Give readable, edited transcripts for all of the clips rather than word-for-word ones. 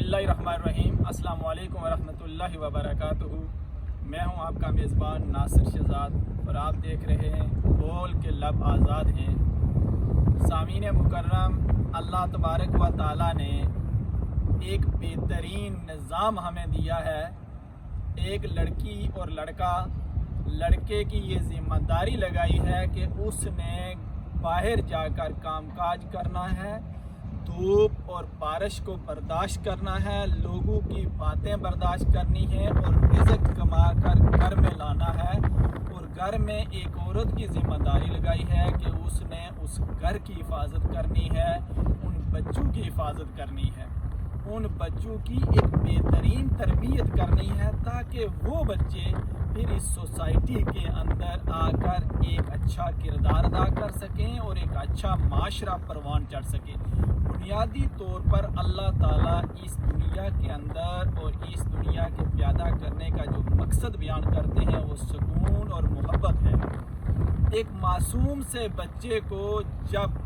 बिस्मिल्लाहिर्रहमानिर्रहीम। अस्सलाम वालेकुम वरहमतुल्लाहि वबरकातुहू। मैं हूं आपका मेज़बान नासिर शहजाद और आप देख रहे हैं बोल के लब आज़ाद हैं। सामीन मुकर्रम, अल्लाह तबारक व ताला ने एक बेहतरीन निज़ाम हमें दिया है। एक लड़की और लड़के की ये ज़िम्मेदारी लगाई है कि उसने बाहर जाकर कामकाज करना है, धूप और बारिश को बर्दाश्त करना है, लोगों की बातें बर्दाश्त करनी है और रिज़्क़ कमा कर घर में लाना है। और घर में एक औरत की ज़िम्मेदारी लगाई है कि उसने उस घर की हिफाजत करनी है, उन बच्चों की हिफाजत करनी है, उन बच्चों की एक बेहतरीन तरबियत करनी है ताकि वो बच्चे फिर इस सोसाइटी के अंदर आकर एक अच्छा किरदार अदा कर सकें और एक अच्छा माशरा परवान चढ़ सके। बुनियादी तौर पर अल्लाह ताला इस दुनिया के अंदर और इस दुनिया के पैदा करने का जो मकसद बयान करते हैं वो सुकून और मोहब्बत है। एक मासूम से बच्चे को जब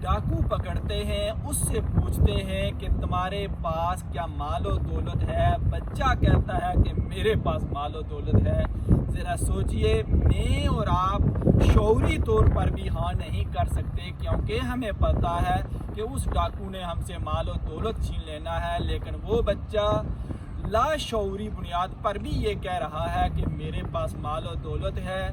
डाकू पकड़ते हैं, उससे पूछते हैं कि तुम्हारे पास क्या मालो दौलत है, बच्चा कहता है कि मेरे पास मालो दौलत है। ज़रा सोचिए, मैं और आप शऊरी तौर पर भी हाँ नहीं कर सकते क्योंकि हमें पता है कि उस डाकू ने हमसे मालो दौलत छीन लेना है, लेकिन वो बच्चा लाशऊरी बुनियाद पर भी ये कह रहा है कि मेरे पास मालो दौलत है।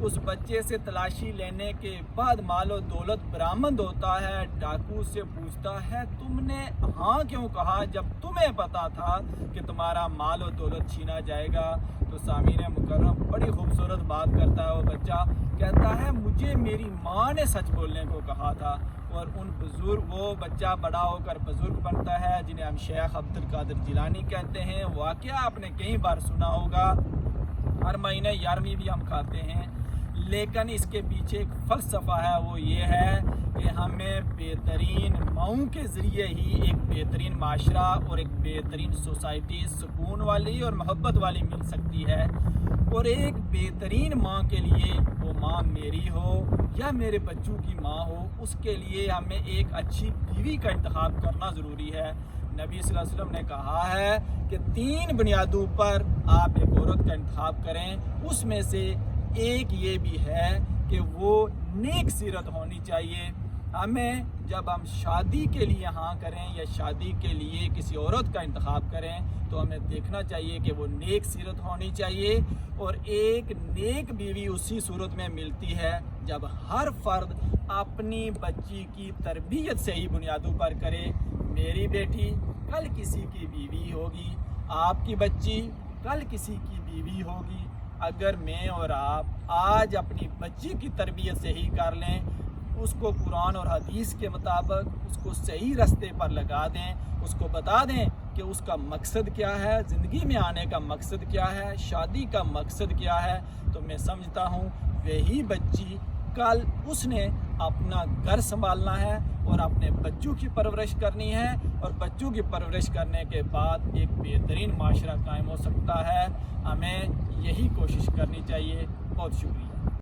उस बच्चे से तलाशी लेने के बाद मालो दौलत बरामद होता है। डाकू से पूछता है तुमने हाँ क्यों कहा जब तुम्हें पता था कि तुम्हारा मालो दौलत छीना जाएगा। तो सामीन मुकर्रम बड़ी खूबसूरत बात करता है वो बच्चा, कहता है मुझे मेरी माँ ने सच बोलने को कहा था। और उन बुज़ुर्ग, वो बच्चा बड़ा होकर बुज़ुर्ग बनता है जिन्हें हम शेख अब्दुल कादिर जिलानी कहते हैं। वाक़या आपने कई बार सुना होगा, हर महीने 11वीं भी हम खाते हैं, लेकिन इसके पीछे एक फ़लसफ़ा है, वो ये है कि हमें बेहतरीन माओं के ज़रिए ही एक बेहतरीन माशरा और एक बेहतरीन सोसाइटी सुकून वाली और मोहब्बत वाली मिल सकती है। और एक बेहतरीन माँ के लिए, वो माँ मेरी हो या मेरे बच्चों की माँ हो, उसके लिए हमें एक अच्छी बीवी का इंतखाब करना ज़रूरी है। नबी सल्लल्लाहु अलैहि वसल्लम ने कहा है कि 3 बुनियादों पर आप एक औरत का इंतखाब करें। उसमें से एक ये भी है कि वो नेक सीरत होनी चाहिए। हमें जब हम शादी के लिए हाँ करें या शादी के लिए किसी औरत का इंतखाब करें तो हमें देखना चाहिए कि वो नेक सीरत होनी चाहिए। और एक नेक बीवी उसी सूरत में मिलती है जब हर फर्द अपनी बच्ची की तरबियत से ही बुनियादों पर करे। मेरी बेटी कल किसी की बीवी होगी, आपकी बच्ची कल किसी की बीवी होगी। अगर मैं और आप आज अपनी बच्ची की तरबियत से ही कर लें, उसको कुरान और हदीस के मुताबिक उसको सही रास्ते पर लगा दें, उसको बता दें कि उसका मकसद क्या है, ज़िंदगी में आने का मकसद क्या है, शादी का मकसद क्या है, तो मैं समझता हूँ वही बच्ची कल उसने अपना घर संभालना है और अपने बच्चों की परवरिश करनी है। और बच्चों की परवरिश करने के बाद एक बेहतरीन माशरा कायम हो सकता है। हमें यही कोशिश करनी चाहिए। बहुत शुक्रिया।